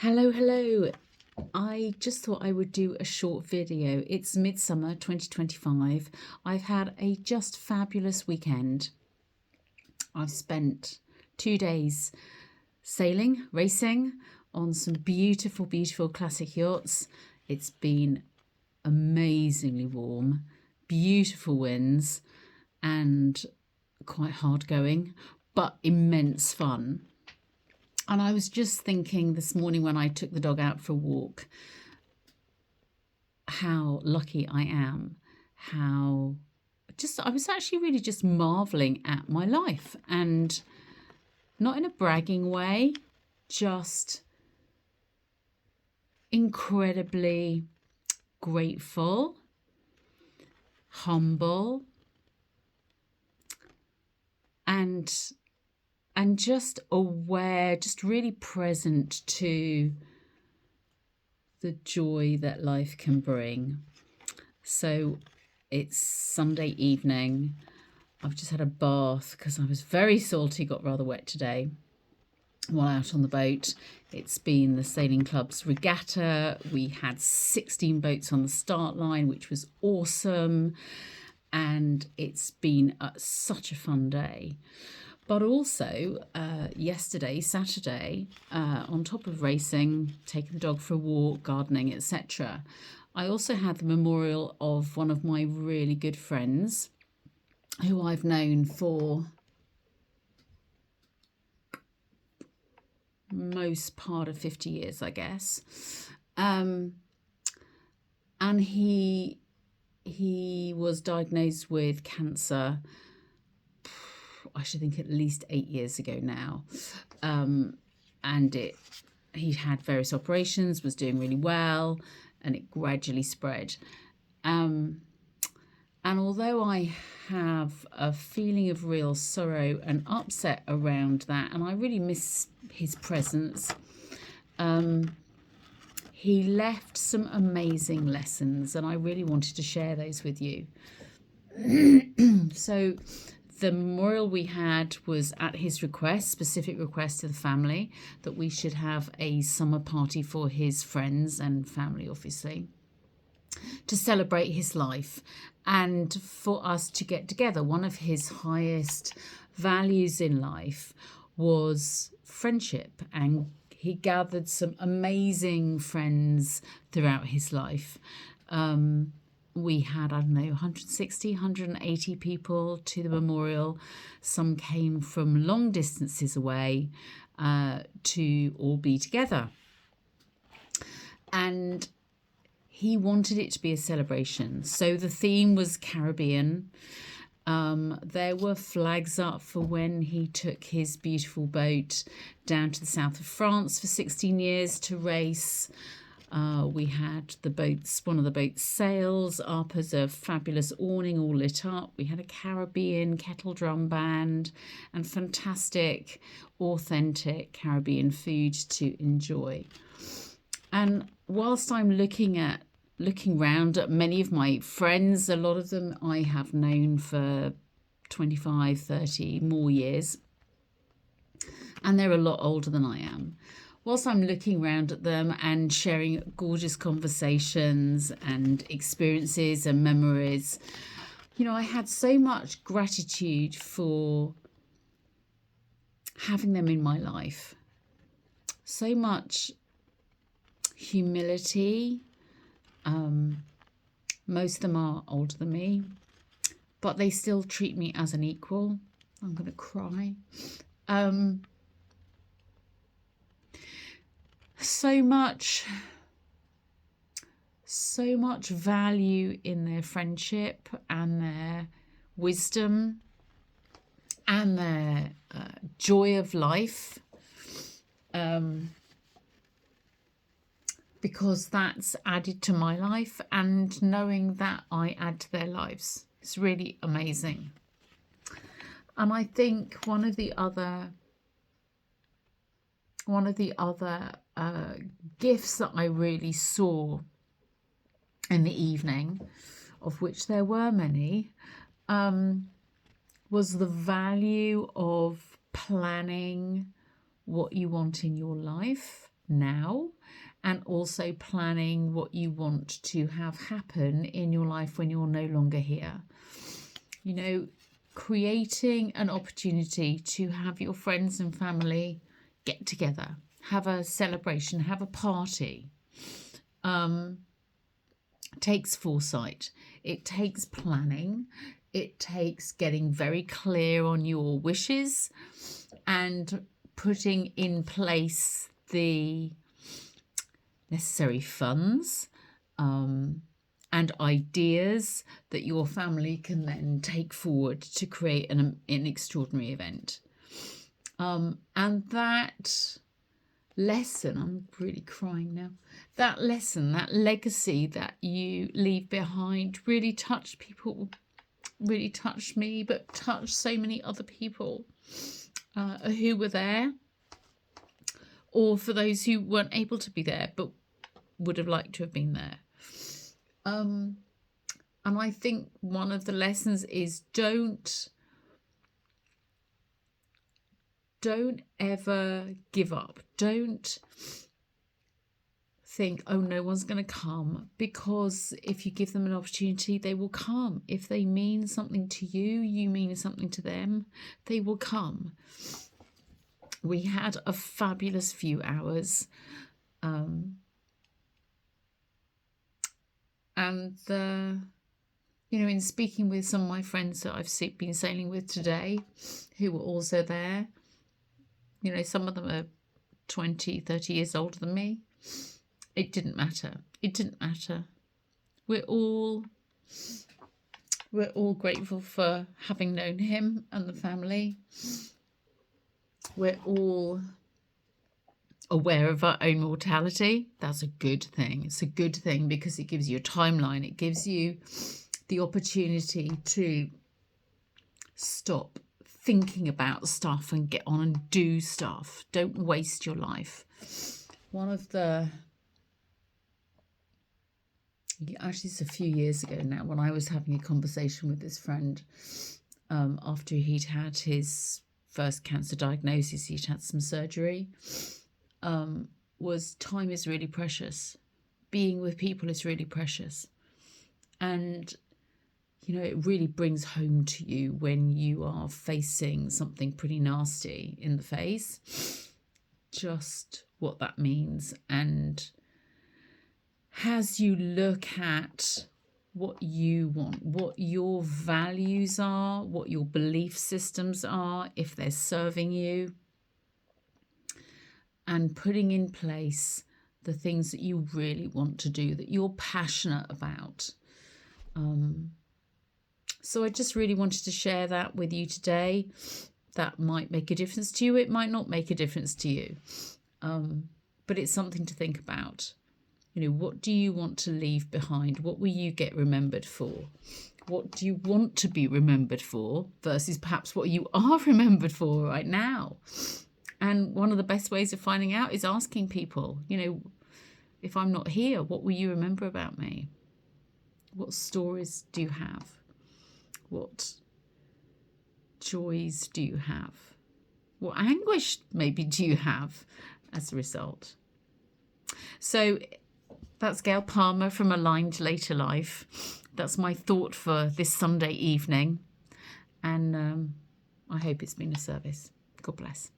Hello. I just thought I would do a short video. It's Midsummer 2025. I've had a just fabulous weekend. I've spent 2 days sailing, racing on some beautiful classic yachts. It's been amazingly warm, beautiful winds, and quite hard going, but immense fun. And I was just thinking this morning when I took the dog out for a walk, how lucky I am, I was actually really just marveling at my life, and not in a bragging way, just incredibly grateful, humble, and just aware, just really present to the joy that life can bring. So it's Sunday evening. I've just had a bath because I was very salty, got rather wet today while out on the boat. It's been the Sailing Club's regatta. We had 16 boats on the start line, which was awesome. And it's been such a fun day. But also yesterday, Saturday, on top of racing, taking the dog for a walk, gardening, etc., I also had the memorial of one of my really good friends who I've known for most part of 50 years, I guess. And he was diagnosed with cancer, I should think at least 8 years ago now. He had various operations, was doing really well, and it gradually spread. And although I have a feeling of real sorrow and upset around that, and I really miss his presence, he left some amazing lessons, and I really wanted to share those with you. So the memorial we had was at his request, specific request to the family, that we should have a summer party for his friends and family, obviously, to celebrate his life and for us to get together. One of his highest values in life was friendship, and he gathered some amazing friends throughout his life. We had, 160, 180 people to the memorial. Some came from long distances away to all be together. And he wanted it to be a celebration. So the theme was Caribbean. There were flags up for when he took his beautiful boat down to the south of France for 16 years to race. We had one of the boat's sails up as a fabulous awning all lit up. We had a Caribbean kettle drum band and fantastic, authentic Caribbean food to enjoy. And whilst I'm looking round at many of my friends, a lot of them I have known for 25, 30 more years, and they're a lot older than I am. Whilst I'm looking around at them and sharing gorgeous conversations and experiences and memories, I had so much gratitude for having them in my life. So much humility. Most of them are older than me, but they still treat me as an equal. I'm going to cry. So much value in their friendship and their wisdom and their joy of life, because that's added to my life, and knowing that I add to their lives, it's really amazing. And I think one of the other gifts that I really saw in the evening, of which there were many, was the value of planning what you want in your life now, and also planning what you want to have happen in your life when you're no longer here. You know, creating an opportunity to have your friends and family get together, have a celebration, have a party, takes foresight. It takes planning. It takes getting very clear on your wishes and putting in place the necessary funds and ideas that your family can then take forward to create an extraordinary event. And that lesson, I'm really crying now, that lesson, that legacy that you leave behind really touched people, really touched me, but touched so many other people who were there, or for those who weren't able to be there but would have liked to have been there. And I think one of the lessons is don't ever give up. Don't think, oh, no one's going to come, because if you give them an opportunity, they will come. If they mean something to you, you mean something to them, they will come. We had a fabulous few hours. You know, in speaking with some of my friends that I've been sailing with today, who were also there, you know, some of them are 20, 30 years older than me. It didn't matter. It didn't matter. We're all grateful for having known him and the family. We're all aware of our own mortality. That's a good thing. It's a good thing because it gives you a timeline. It gives you the opportunity to stop thinking about stuff and get on and do stuff. Don't waste your life. Actually, it's a few years ago now, when I was having a conversation with this friend after he'd had his first cancer diagnosis, he'd had some surgery, was time is really precious. Being with people is really precious. And, you know, it really brings home to you when you are facing something pretty nasty in the face, just what that means. And as you look at what you want, what your values are, what your belief systems are, if they're serving you, and putting in place the things that you really want to do, that you're passionate about. So I just really wanted to share that with you today. That might make a difference to you. It might not make a difference to you. But it's something to think about. You know, what do you want to leave behind? What will you get remembered for? What do you want to be remembered for versus perhaps what you are remembered for right now? And one of the best ways of finding out is asking people, you know, if I'm not here, what will you remember about me? What stories do you have? What joys do you have? What anguish maybe do you have as a result? So that's Gayle Palmer from Aligned Later Life. That's my thought for this Sunday evening. And I hope it's been a service. God bless.